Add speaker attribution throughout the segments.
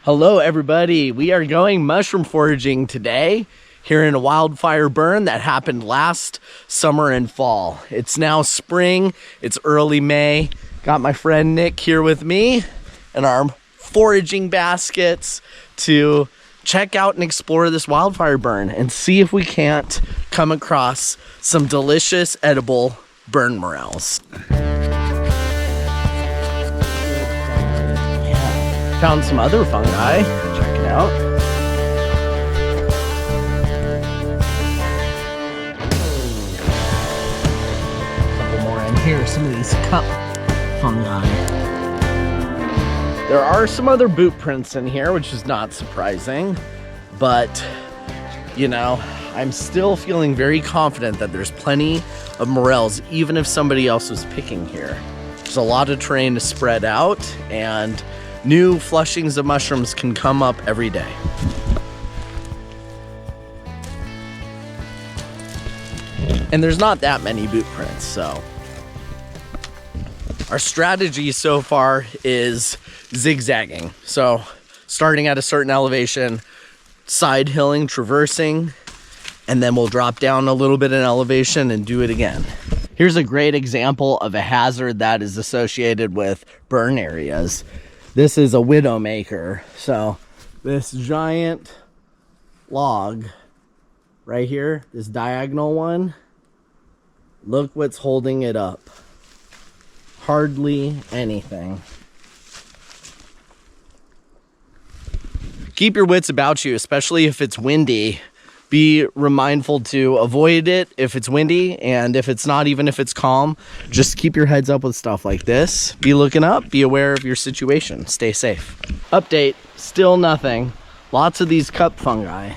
Speaker 1: Hello everybody, we are going mushroom foraging today here in a wildfire burn that happened last summer and fall. It's now spring, it's early May. Got my friend Nick here with me and our foraging baskets to check out and explore this wildfire burn and see if we can't come across some delicious edible burn morels. Found some other fungi. Check it out. A couple more in here. Some of these cup fungi. There are some other boot prints in here, which is not surprising. But, you know, I'm still feeling very confident that there's plenty of morels, even if somebody else was picking here. There's a lot of terrain to spread out, and new flushings of mushrooms can come up every day. And there's not that many boot prints, so our strategy so far is zigzagging. So starting at a certain elevation, side hilling, traversing, and then we'll drop down a little bit in elevation and do it again. Here's a great example of a hazard that is associated with burn areas. This is a widowmaker. So this giant log right here, this diagonal one, look what's holding it up. Hardly anything. Keep your wits about you, especially if it's windy. Be mindful to avoid it if it's windy, and if it's not, even if it's calm, just keep your heads up with stuff like this. Be looking up, be aware of your situation, stay safe. Update, still nothing. Lots of these cup fungi.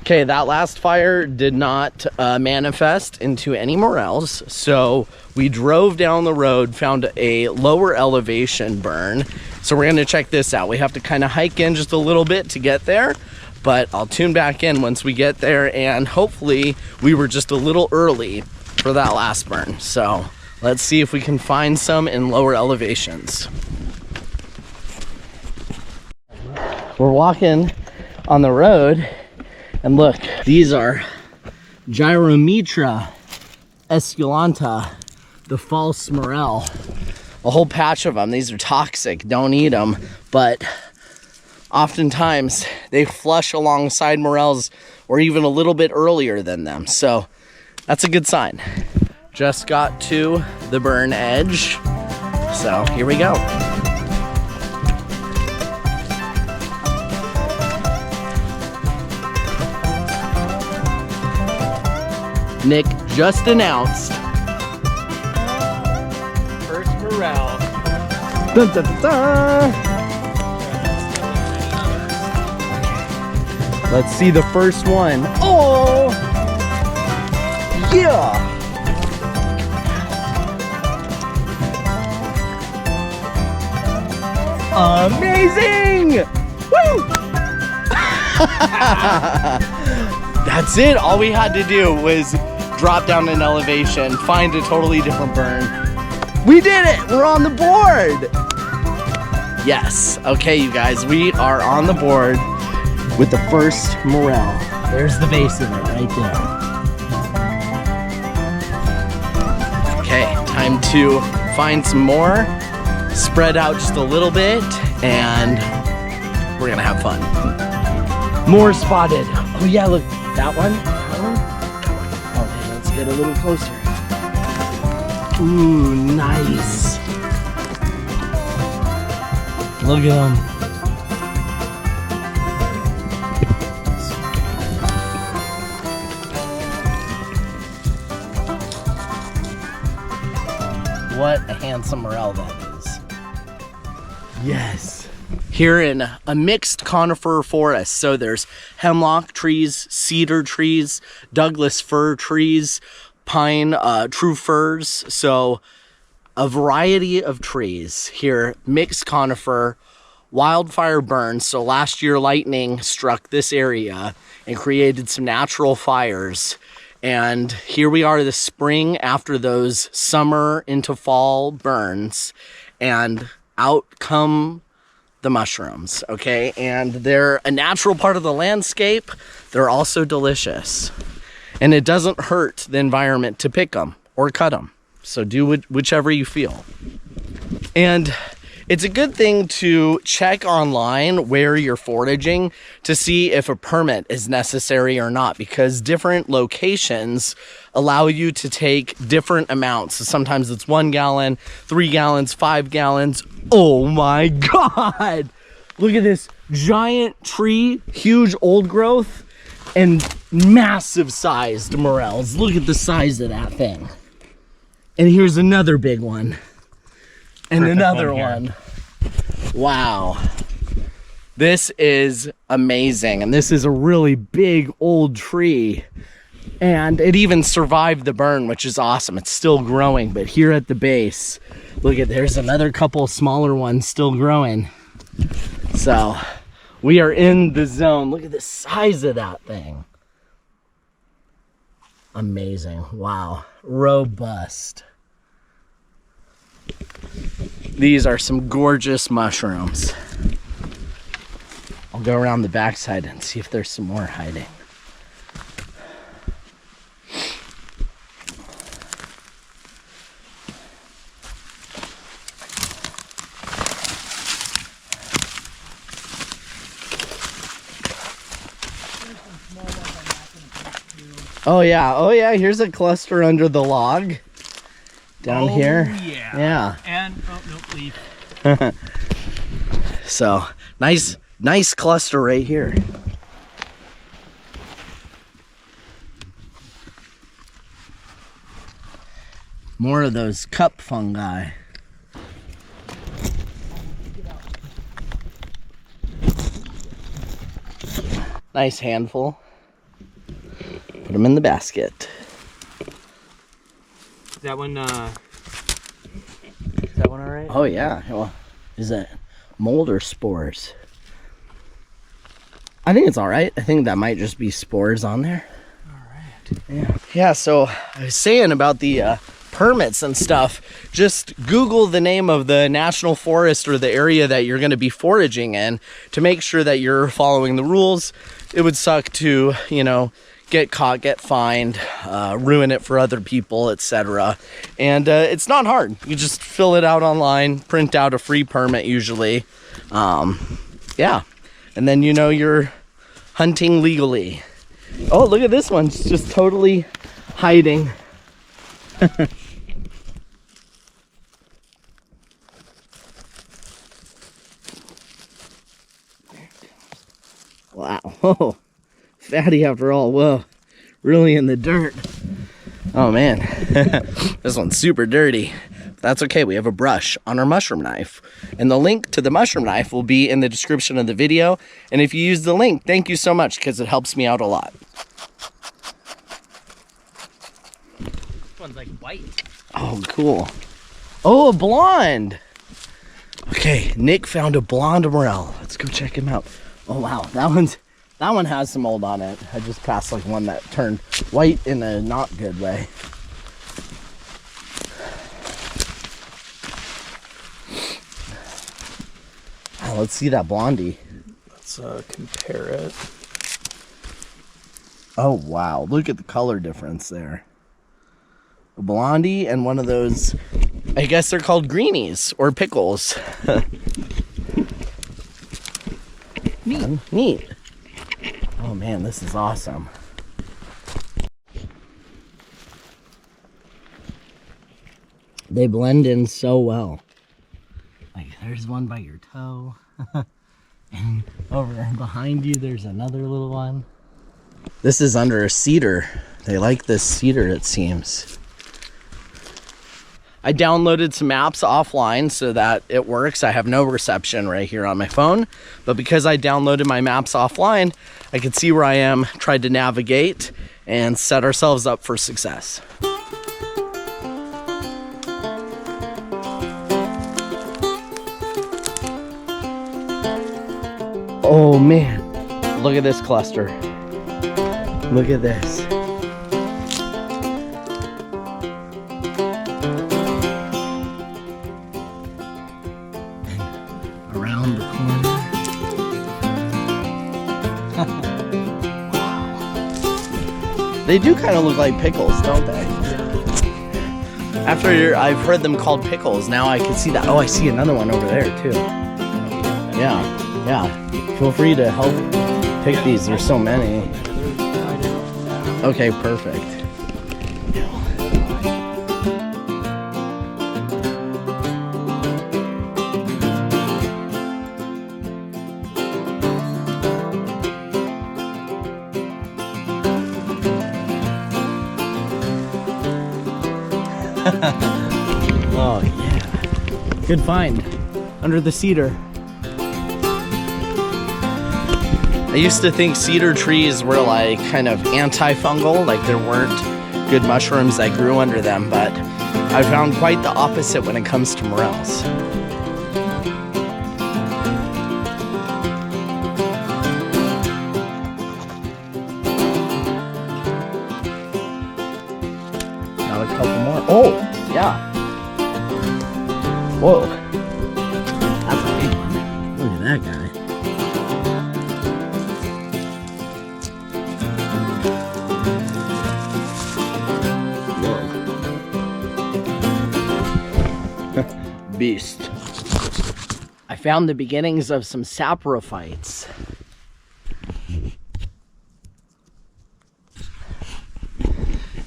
Speaker 1: Okay, that last fire did not manifest into any morels, so we drove down the road, found a lower elevation burn. So we're gonna check this out. We have to kind of hike in just a little bit to get there, but I'll tune back in once we get there, and hopefully we were just a little early for that last burn. So let's see if we can find some in lower elevations. We're walking on the road, and look, these are Gyrometra esculenta, the false morel. A whole patch of them. These are toxic, don't eat them, but oftentimes they flush alongside morels or even a little bit earlier than them, so that's a good sign. Just got to the burn edge, so here we go. Nick just announced first morel. Dun, dun, dun, dun. Let's see the first one. Oh! Yeah! Amazing! Woo! That's it. All we had to do was drop down in elevation, find a totally different burn. We did it! We're on the board! Yes. Okay, you guys, we are on the board with the first morel. There's the base of it right there. Okay, time to find some more, spread out just a little bit, and we're gonna have fun. More spotted. Oh yeah, look, that one. Okay, let's get a little closer. Ooh, nice. Look at them. What a handsome morel that is. Yes. Here in a mixed conifer forest. So there's hemlock trees, cedar trees, Douglas fir trees, pine, true firs. So a variety of trees here, mixed conifer, wildfire burns. So last year lightning struck this area and created some natural fires. And here we are this spring after those summer into fall burns, and out come the mushrooms, okay? And they're a natural part of the landscape. They're also delicious. And it doesn't hurt the environment to pick them or cut them. So do whichever you feel. And it's a good thing to check online where you're foraging to see if a permit is necessary or not, because different locations allow you to take different amounts. So sometimes it's 1 gallon, 3 gallons, 5 gallons. Oh my God! Look at this giant tree, huge old growth, and massive sized morels. Look at the size of that thing. And here's another big one. And another one. Wow. This is amazing. And this is a really big old tree. And it even survived the burn, which is awesome. It's still growing. But here at the base, look at, there's another couple smaller ones still growing. So we are in the zone. Look at the size of that thing. Amazing. Wow. Robust. These are some gorgeous mushrooms. I'll go around the backside and see if there's some more hiding. Oh yeah, here's a cluster under the log. Down here. Yeah.
Speaker 2: And oh no, leaf.
Speaker 1: So nice cluster right here. More of those cup fungi. Nice handful. Put them in the basket.
Speaker 2: Is that one all right?
Speaker 1: Oh yeah. Well, is that mold or spores? I think it's all right. I think that might just be spores on there.
Speaker 2: All right.
Speaker 1: Yeah, so I was saying about the permits and stuff. Just Google the name of the national forest or the area that you're going to be foraging in to make sure that you're following the rules. It would suck to, get caught, get fined, ruin it for other people, etc. And it's not hard. You just fill it out online, print out a free permit usually. Yeah, and then you're hunting legally. Oh, look at this one. It's just totally hiding. Wow. Oh, fatty after all. Whoa, really in the dirt. Oh man, this one's super dirty. That's okay, we have a brush on our mushroom knife. And the link to the mushroom knife will be in the description of the video. And if you use the link, thank you so much, because it helps me out a lot.
Speaker 2: This one's like white.
Speaker 1: Oh, cool. Oh, a blonde. Okay, Nick found a blonde morel. Let's go check him out. Oh wow, that one has some mold on it. I just passed like one that turned white in a not good way. Wow, let's see that blondie.
Speaker 2: Let's compare it.
Speaker 1: Oh wow, look at the color difference there. A blondie and one of those, I guess they're called greenies or pickles.
Speaker 2: Neat.
Speaker 1: Neat. Oh man, this is awesome. They blend in so well. Like, there's one by your toe. And over behind you, there's another little one. This is under a cedar. They like this cedar, it seems. I downloaded some apps offline so that it works. I have no reception right here on my phone, but because I downloaded my maps offline, I could see where I am, tried to navigate, and set ourselves up for success. Oh man, look at this cluster. Look at this. And around the corner. They do kind of look like pickles, don't they? After I've heard them called pickles, now I can see that. Oh, I see another one over there too. Yeah, yeah. Feel free to help pick these. There's so many. Okay, perfect. Oh yeah, good find under the cedar. I used to think cedar trees were like kind of antifungal, like there weren't good mushrooms that grew under them, but I found quite the opposite when it comes to morels. Got a couple more. Oh, yeah. Whoa. That's a big one. Look at that guy. Beast. I found the beginnings of some saprophytes.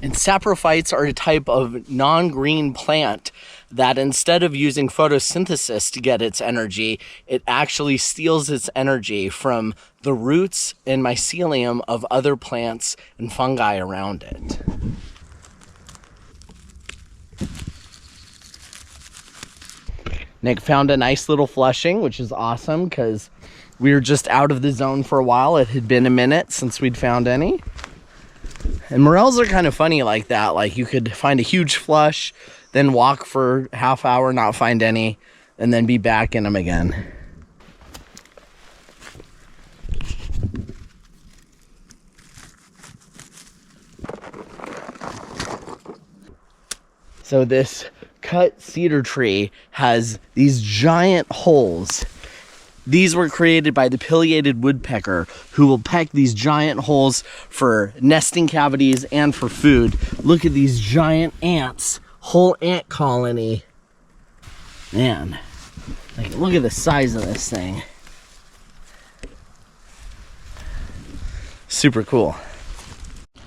Speaker 1: And saprophytes are a type of non-green plant that instead of using photosynthesis to get its energy, it actually steals its energy from the roots and mycelium of other plants and fungi around it. Nick found a nice little flushing, which is awesome because we were just out of the zone for a while. It had been a minute since we'd found any. And morels are kind of funny like that. Like you could find a huge flush, then walk for half hour, not find any, and then be back in them again. So this cut cedar tree has these giant holes. These were created by the pileated woodpecker, who will peck these giant holes for nesting cavities and for food. Look at these giant ants, whole ant colony. Man, like, look at the size of this thing. Super cool.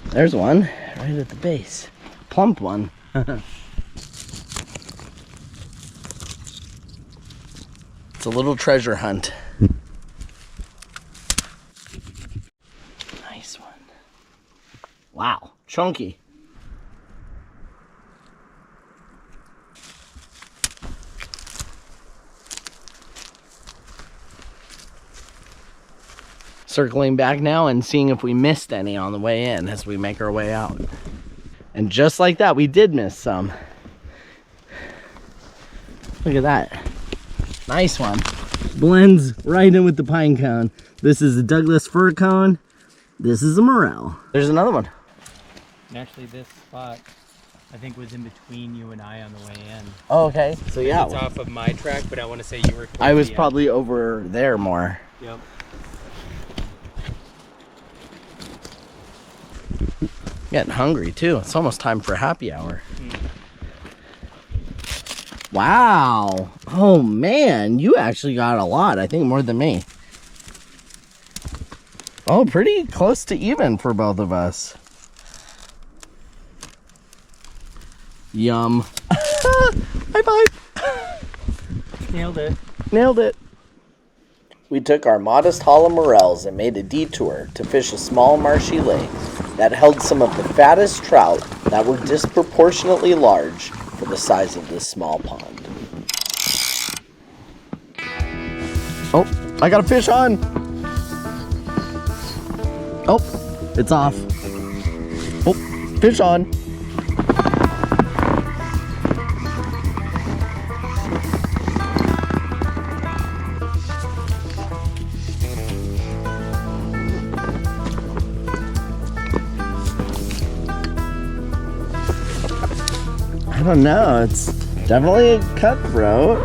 Speaker 1: There's one right at the base. Plump one. It's a little treasure hunt. Nice one. Wow, chunky. Circling back now and seeing if we missed any on the way in as we make our way out. And just like that, we did miss some. Look at that. Nice one. Blends right in with the pine cone. This is a Douglas fir cone. This is a morel. There's another one.
Speaker 2: And actually this spot, I think, was in between you and I on the way in.
Speaker 1: Oh, okay. So yeah.
Speaker 2: It's off of my track, but I want to say you were close.
Speaker 1: I was probably over there more.
Speaker 2: Yep.
Speaker 1: Getting hungry too. It's almost time for happy hour. Wow. Oh man, you actually got a lot. I think more than me. Oh, pretty close to even for both of us. Yum. High five.
Speaker 2: Nailed it.
Speaker 1: Nailed it. We took our modest haul of morels and made a detour to fish a small marshy lake that held some of the fattest trout that were disproportionately large for the size of this small pond. Oh, I got a fish on. Oh, it's off. Oh, fish on. I don't know, it's definitely a cutthroat.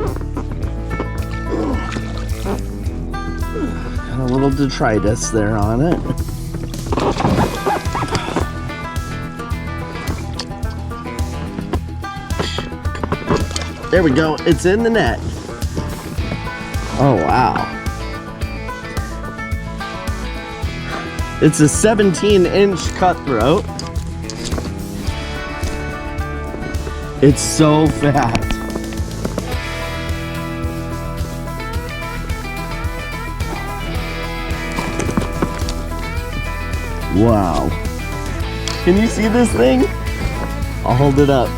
Speaker 1: Got a little detritus there on it. There we go. It's in the net. Oh, wow. It's a 17-inch cutthroat. It's so fat. Wow. Can you see this thing? I'll hold it up.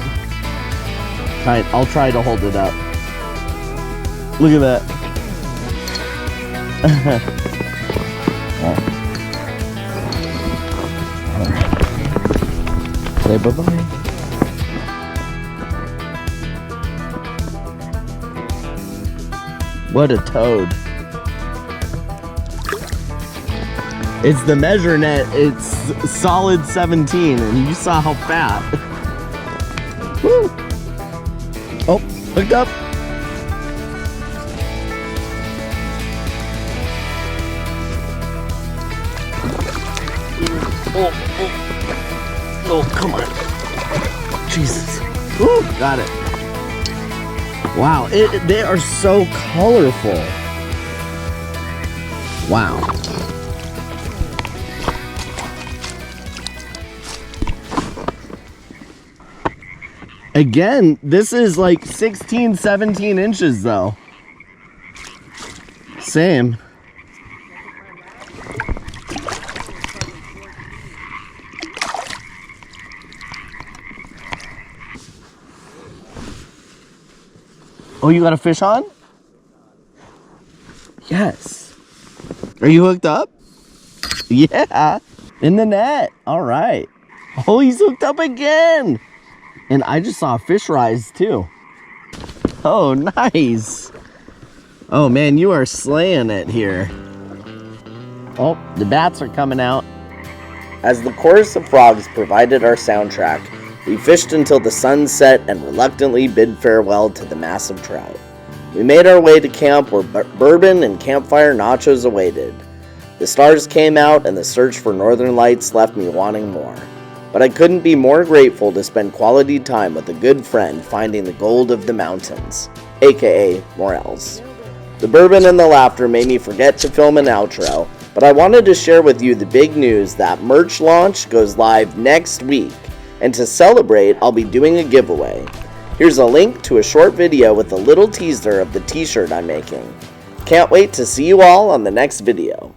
Speaker 1: I'll try to hold it up. Look at that. Say bye-bye. What a toad. It's the measure net. It's solid 17, and you saw how fat. Woo. Oh, hooked up. Oh, come on. Jesus. Woo, got it. Wow, they are so colorful. Wow. Again, this is like 16, 17 inches though. Same. Oh, you got a fish on? Yes. Are you hooked up? Yeah. In the net. All right. Oh, he's hooked up again. And I just saw a fish rise too. Oh, nice. Oh man, you are slaying it here. Oh, the bats are coming out. As the chorus of frogs provided our soundtrack, we fished until the sun set and reluctantly bid farewell to the massive trout. We made our way to camp where bourbon and campfire nachos awaited. The stars came out and the search for northern lights left me wanting more. But I couldn't be more grateful to spend quality time with a good friend finding the gold of the mountains, aka Morels. The bourbon and the laughter made me forget to film an outro, but I wanted to share with you the big news that merch launch goes live next week, and to celebrate, I'll be doing a giveaway. Here's a link to a short video with a little teaser of the t-shirt I'm making. Can't wait to see you all on the next video.